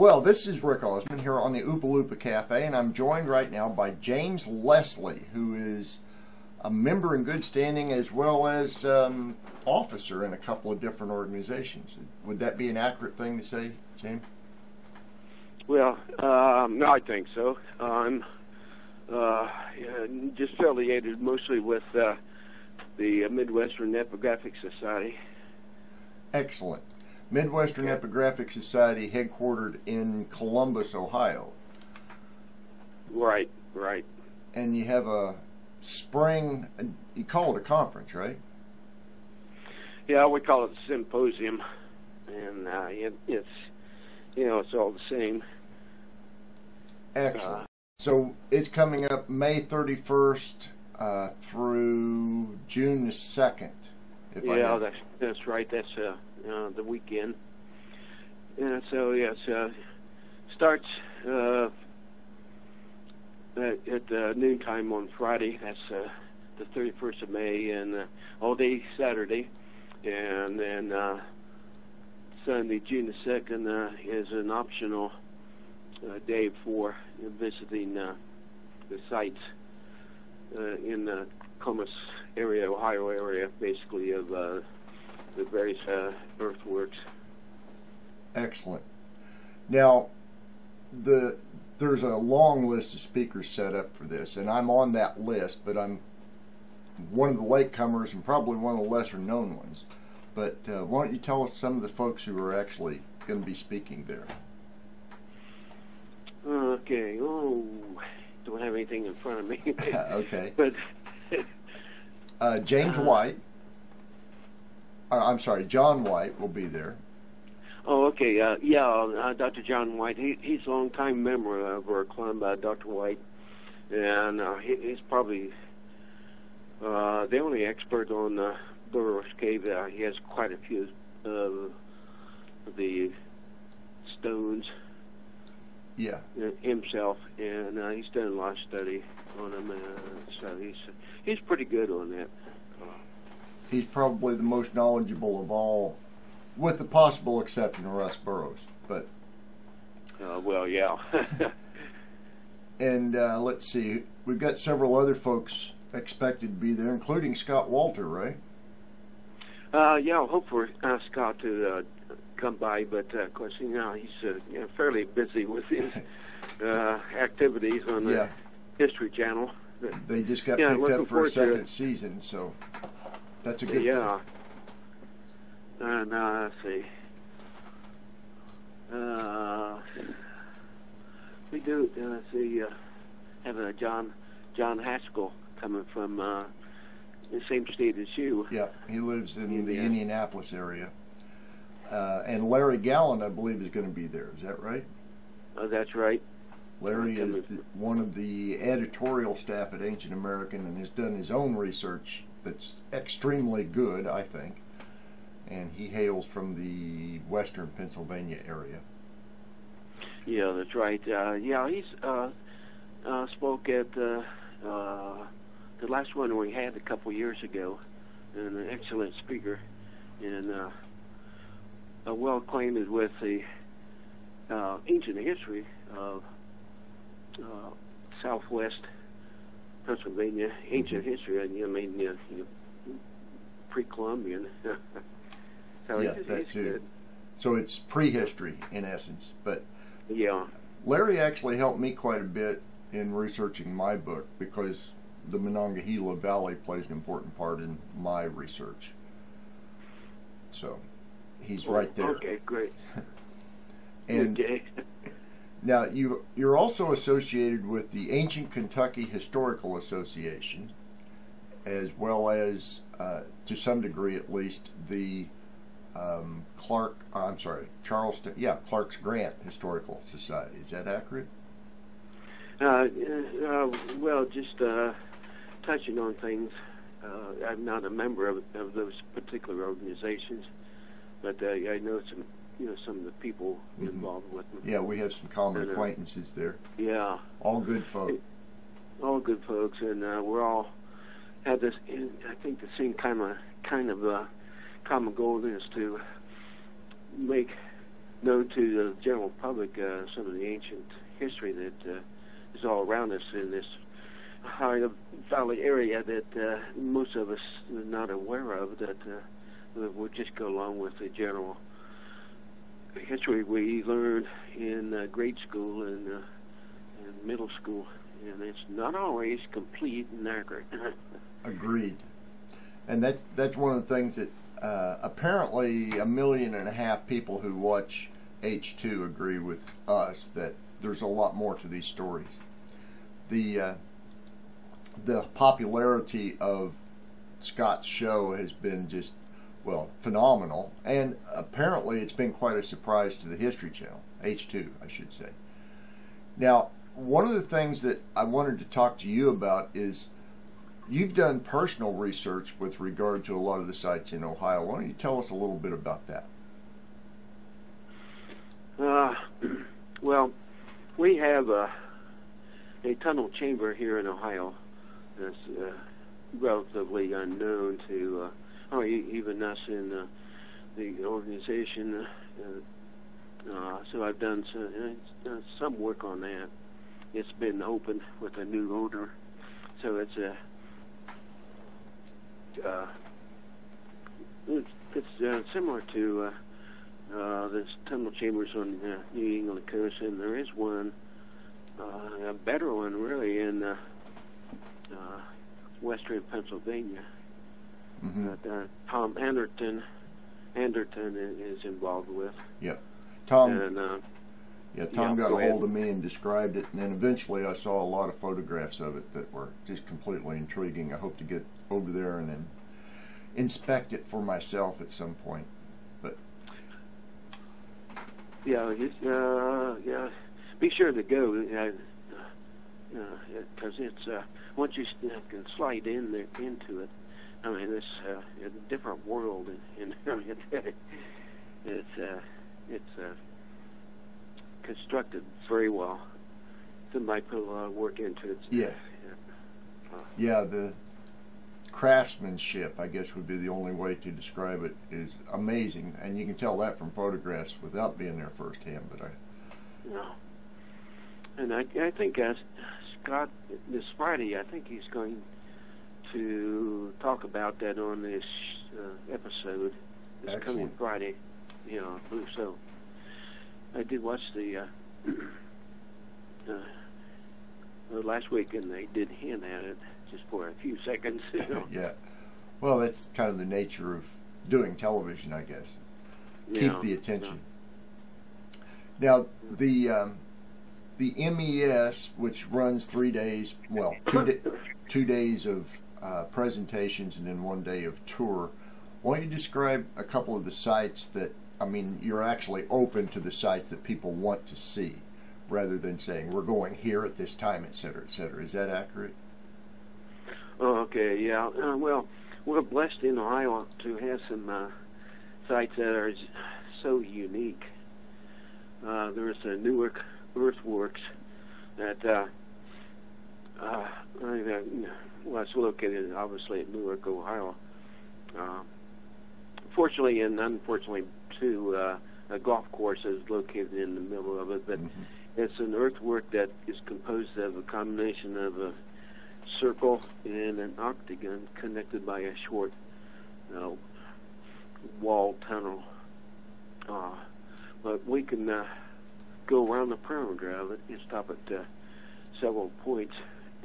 Well, this is Rick Osmon here on the Oompa Loompa Cafe, and I'm joined right now by James Leslie, who is a member in good standing as well as officer in a couple of different organizations. Would that be an accurate thing to say, James? Well, no, I think so. I'm just affiliated mostly with the Midwestern Epigraphic Society. Excellent. Midwestern Epigraphic Society, headquartered in Columbus, Ohio. Right, right. And you have a spring, you call it a conference, right? Yeah, we call it a symposium, and it's, you know, it's all the same. Excellent. So it's coming up May 31st through June the 2nd. Yeah, that's right. That's the weekend. And so yeah, it starts at noontime on Friday. That's the 31st of May, and all day Saturday, and then Sunday, June the 2nd, is an optional day for visiting the sites in the Columbus area, Ohio area, basically, of the various earthworks. Excellent. Now, there's a long list of speakers set up for this, and I'm on that list, but I'm one of the latecomers and probably one of the lesser known ones. But why don't you tell us some of the folks who are actually going to be speaking there? Okay. Oh, don't have anything in front of me. Okay. But James White. I'm sorry, John White will be there. Oh, okay. Dr. John White. He's a long-time member of our club, Dr. White, and he's probably the only expert on Burroughs Cave. He has quite a few of the stones. Yeah. Himself, and he's done a lot of study on them, so he's pretty good on that. He's probably the most knowledgeable of all, with the possible exception of Russ Burroughs. But well, yeah. And let's see, we've got several other folks expected to be there, including Scott Walter, right? Yeah, I'll hope for Scott to come by, but of course, you know, he's fairly busy with his activities on the History Channel. They just got picked up for a second season, so that's a good thing. Yeah. And let's see. We do have a John Haskell coming from the same state as you. Yeah, he lives in the Indianapolis area. And Larry Gallant, I believe, is going to be there. Is that right? Oh, that's right. Larry is one of the editorial staff at Ancient American and has done his own research that's extremely good, I think. And he hails from the Western Pennsylvania area. Yeah, that's right. Yeah, he's spoke at the last one we had a couple years ago, and an excellent speaker, and well acquainted with the ancient history of Southwest Pennsylvania, ancient history. I mean, pre-Columbian. So yeah, that too. Good. So it's prehistory in essence. But yeah, Larry actually helped me quite a bit in researching my book because the Monongahela Valley plays an important part in my research. So he's right there. Okay, great. And okay. Now you're also associated with the Ancient Kentucky Historical Association, as well as to some degree at least the Clark's Grant Historical Society. Is that accurate? Well, just touching on things. I'm not a member of those particular organizations, but I know some of the people involved with them. Yeah, we have some common acquaintances there. Yeah, all good folks. All good folks, and we're all have this. I think the same kind of common goal is to make know to the general public some of the ancient history that is all around us in this high valley area that most of us are not aware of, that we'll just go along with the general history we learned in grade school and middle school, and it's not always complete and accurate. Agreed. And that's one of the things that apparently 1.5 million people who watch H2 agree with us, that there's a lot more to these stories. The popularity of Scott's show has been just, well, phenomenal, and apparently it's been quite a surprise to the History Channel, H2 I should say. Now, one of the things that I wanted to talk to you about is you've done personal research with regard to a lot of the sites in Ohio. Why don't you tell us a little bit about that? Well, we have a tunnel chamber here in Ohio that's relatively unknown to even us in the organization. So I've done some work on that. It's been opened with a new owner, so it's similar to the tunnel chambers on New England coast, and there is one, a better one really, in Western Pennsylvania. That Tom Anderton is involved with. Yeah, Tom. And, Tom got a hold of me and described it, and then eventually I saw a lot of photographs of it that were just completely intriguing. I hope to get over there and then inspect it for myself at some point. But yeah, be sure to go, because it's once you can slide in there into it. I mean, it's a different world, and it's constructed very well. Somebody put a lot of work into it. Yes. Yeah, the craftsmanship, I guess, would be the only way to describe it, is amazing, and you can tell that from photographs without being there firsthand. But and I think Scott, this Friday, I think he's going to talk about that on this episode this coming Friday. I believe so. I did watch the last week, and they did hint at it just for a few seconds. Yeah. Well, that's kind of the nature of doing television, I guess. Keep the attention. Now, the MES, which runs 3 days, well, 2 days of presentations and then 1 day of tour. Why don't you describe a couple of the sites that, I mean, you're actually open to the sites that people want to see, rather than saying, we're going here at this time, et cetera, et cetera. Is that accurate? Oh, okay, yeah. Well, we're blessed in Ohio to have some sites that are so unique. There's a Newark Earthworks that it's located obviously at Newark, Ohio. Fortunately and unfortunately too, a golf course is located in the middle of it, but it's an earthwork that is composed of a combination of a circle and an octagon connected by a short wall tunnel. But we can go around the perimeter of it and stop at several points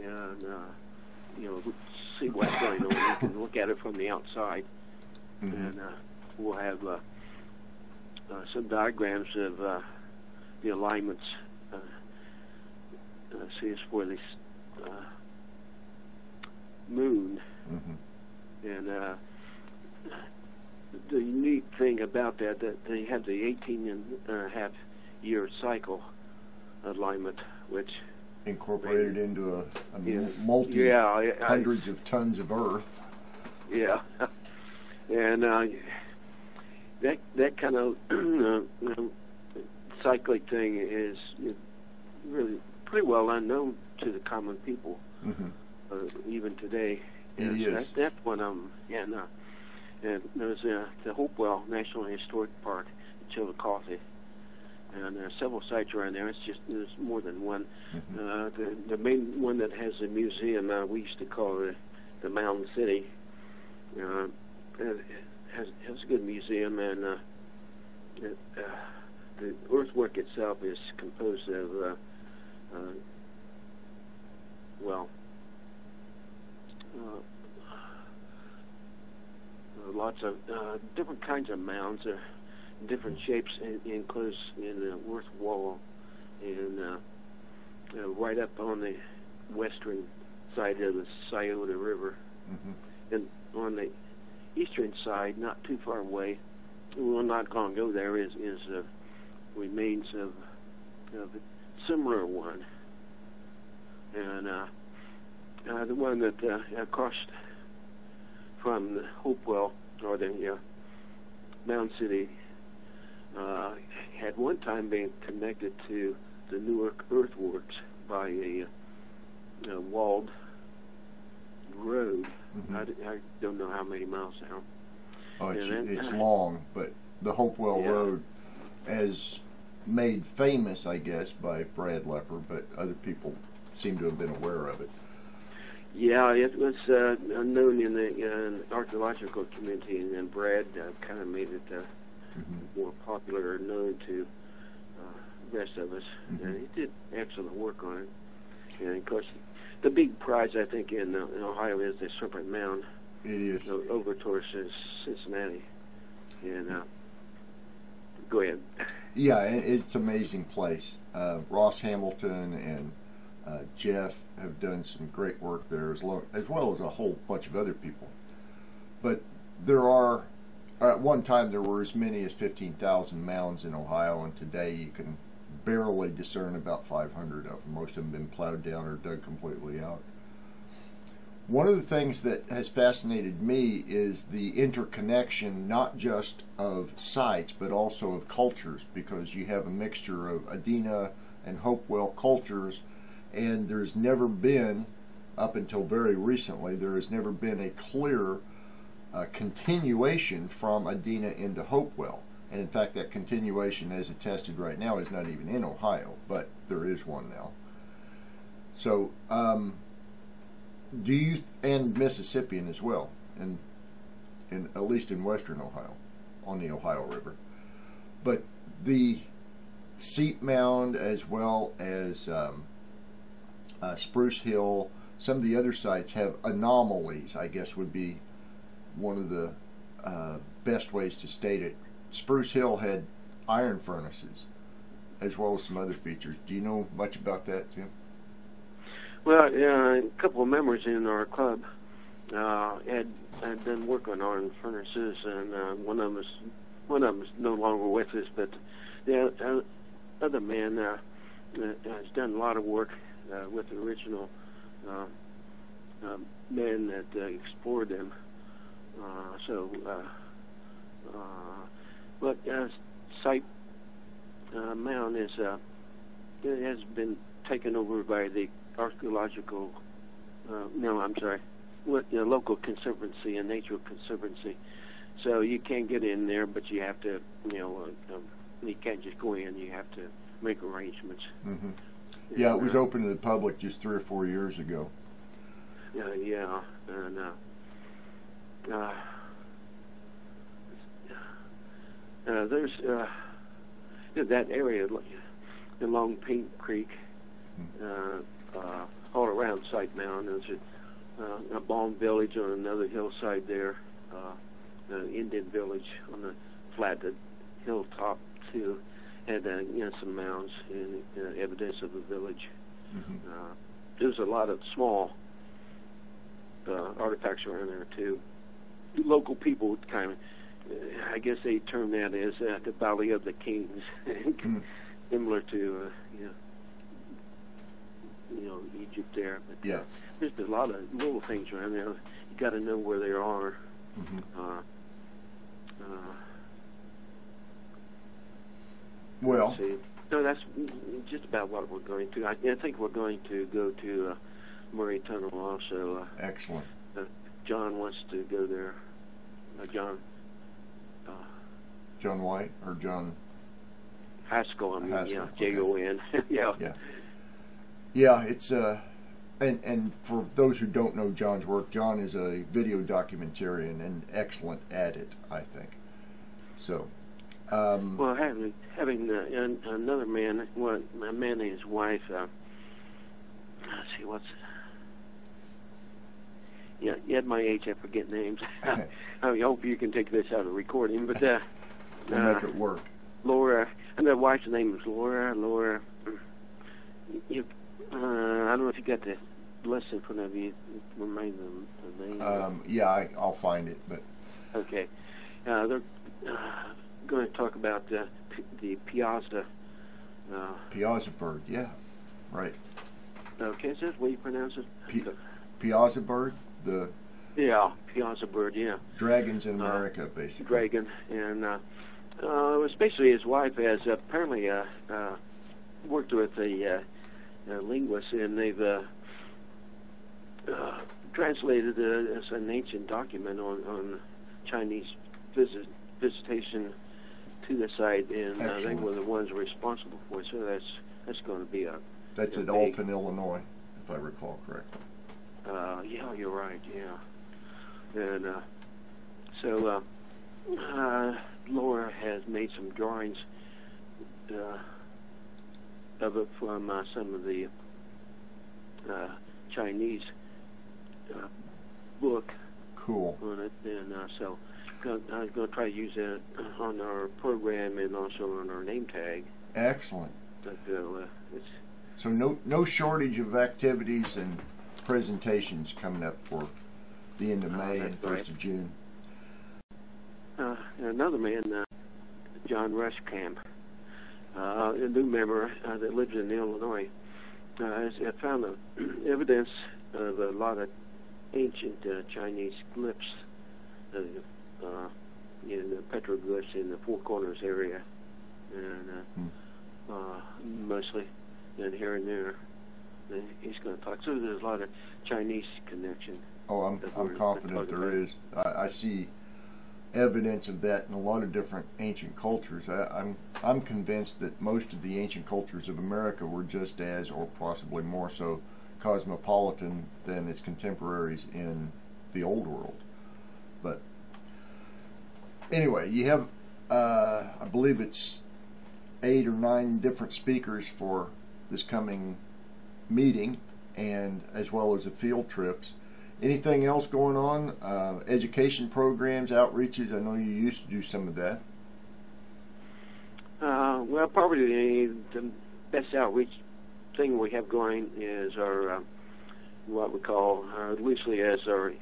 and see what's going on. You can look at it from the outside, and we'll have some diagrams of the alignments. See, it's for this moon, and the unique thing about that they have the 18.5-year cycle alignment, which incorporated into a hundreds of tons of earth. Yeah, and that kind of cyclic thing is really pretty well unknown to the common people, even today. It is. That's one of them. And there's the Hopewell National Historic Park in Chillicothe, and there are several sites around there. There's more than one. Mm-hmm. The main one that has a museum, we used to call it the Mountain City. It has a good museum, and the earthwork itself is composed of lots of different kinds of mounds, different shapes enclosed in the earth wall, and right up on the western side of the Scioto River. Mm-hmm. And on the eastern side, not too far away, we're not going to go there, is remains of a similar one. And the one that across from the Hopewell, or the Mound City, had one time been connected to the Newark earthworks by a walled road. Mm-hmm. I don't know how many miles now. Oh, it's long, but the Hopewell Road is made famous, I guess, by Brad Lepper, but other people seem to have been aware of it. Yeah, it was known in the archaeological community, and Brad kind of made it more popular or known to the rest of us. Mm-hmm. And he did excellent work on it. And of course, the big prize, I think, in Ohio is the Serpent Mound. It is. Over towards Cincinnati. And go ahead. Yeah, it's an amazing place. Ross Hamilton and Jeff have done some great work there, as well as a whole bunch of other people. But there are, at one time, there were as many as 15,000 mounds in Ohio, and today you can barely discern about 500 of them. Most of them have been plowed down or dug completely out. One of the things that has fascinated me is the interconnection, not just of sites, but also of cultures, because you have a mixture of Adena and Hopewell cultures, and there's never been, up until very recently, there has never been a clear continuation from Adena into Hopewell. And in fact, that continuation, as attested right now, is not even in Ohio, but there is one now. So, do you, and Mississippian as well, in at least in western Ohio, on the Ohio River. But the Seat Mound, as well as Spruce Hill, some of the other sites have anomalies, I guess would be one of the best ways to state it. Spruce Hill had iron furnaces, as well as some other features. Do you know much about that, Jim? Well, a couple of members in our club had done work on iron furnaces, and one of them is no longer with us. But the other man has done a lot of work with the original men that explored them. But Site Mound is it has been taken over by the archaeological, local conservancy and nature conservancy. So you can't get in there, but you have to, you can't just go in. You have to make arrangements. Mm-hmm. Yeah, it was open to the public just 3 or 4 years ago. Yeah, and there's that area along Pink Creek. All around Site Mound. There's a Balm Village on another hillside there, an Indian village on the flat hilltop too, and some mounds and evidence of the village. Mm-hmm. There's a lot of small artifacts around there too. Local people kind of, I guess they term that as the Valley of the Kings, mm-hmm. Similar to Egypt there, but yeah. There's a lot of little things around there. You got to know where they are. Mm-hmm. Well, so that's just about what we're going to. I think we're going to go to Murray Tunnel also. Excellent. John wants to go there. John White or John? Haskell. I mean, Haskell, yeah, okay. Jon. Yeah. Yeah, it's and for those who don't know John's work, John is a video documentarian and excellent at it, I think. So, well, having another man, a man and his wife. Let's see, yeah, at my age, I forget names. I hope you can take this out of recording, but we'll make it work. Laura, and their wife's name is Laura. I don't know if you got the list in front of you. Remind them the name. Yeah, I'll find it. But okay, they're going to talk about the Piazza. Piazza bird, yeah, right. Okay, is that the way you pronounce it? Piazza bird, yeah, Piazza bird, yeah. Dragons in America, basically. Dragon, and especially his wife has apparently worked with a linguist, and they've translated as an ancient document on Chinese visitation to the site, and they were the ones responsible for it. So that's going to be That's at Alton, Illinois, if I recall correctly. Yeah, you're right. Yeah, and so Laura has made some drawings of it from some of the Chinese book. Cool. On it, and so I was going to try to use that on our program and also on our name tag. Excellent. But, so no shortage of activities and presentations coming up for the end of May and 1st of June. Another man, John Rushkamp, a new member that lives in Illinois, has found evidence of a lot of ancient Chinese glyphs in the petroglyphs in the Four Corners area, and mostly, and here and there. And he's going to talk. So there's a lot of Chinese connection. Oh, I'm confident there is. I see evidence of that in a lot of different ancient cultures. I'm convinced that most of the ancient cultures of America were just as, or possibly more so, cosmopolitan than its contemporaries in the old world. But anyway, you have I believe it's 8 or 9 different speakers for this coming meeting, and as well as the field trips. Anything else going on? Education programs, outreaches? I know you used to do some of that. Well, probably the best outreach thing we have going is our what we call loosely as our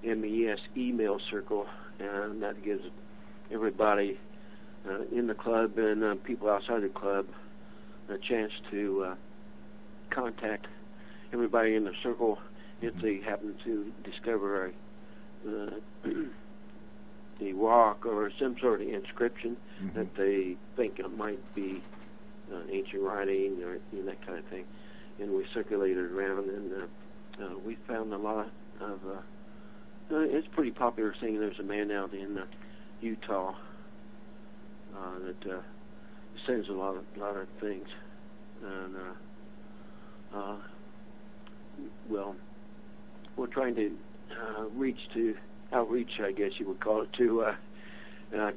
MES email circle, and that gives everybody in the club and people outside the club a chance to contact everybody in the circle if they happen to discover a rock or some sort of inscription that they think it might be ancient writing or that kind of thing. And we circulate it around, and we found a lot of it's a pretty popular thing. There's a man out in Utah that sends a lot of things, and well, we're trying to outreach, I guess you would call it, to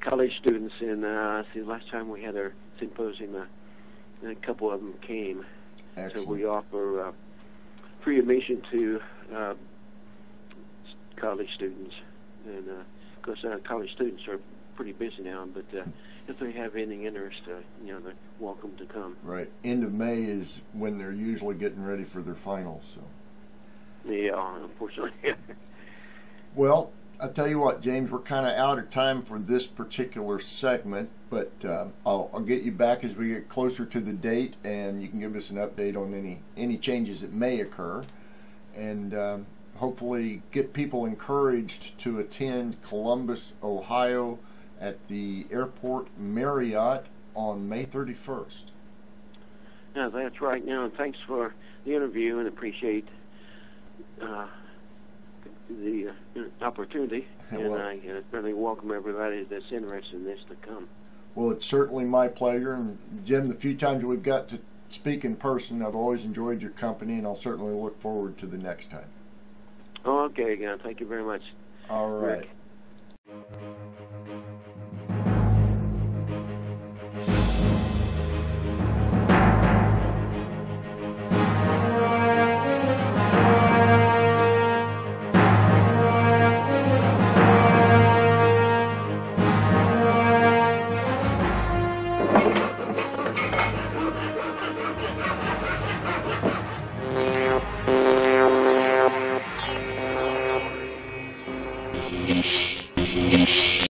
college students. And see, last time we had our symposium, a couple of them came. Excellent. So we offer free admission to college students, and of course, college students are pretty busy now. But if they have any interest, they're welcome to come. Right. End of May is when they're usually getting ready for their finals. So. Yeah, unfortunately. Well, I tell you what, James, we're kind of out of time for this particular segment, but I'll get you back as we get closer to the date, and you can give us an update on any changes that may occur, and hopefully get people encouraged to attend Columbus, Ohio, at the Airport Marriott on May 31st. Yeah, that's right. Now, thanks for the interview, and appreciate the opportunity, and I certainly welcome everybody that's interested in this to come. Well, it's certainly my pleasure. And Jim, the few times we've got to speak in person, I've always enjoyed your company, and I'll certainly look forward to the next time. Okay, again. Thank you very much. All right. Rick.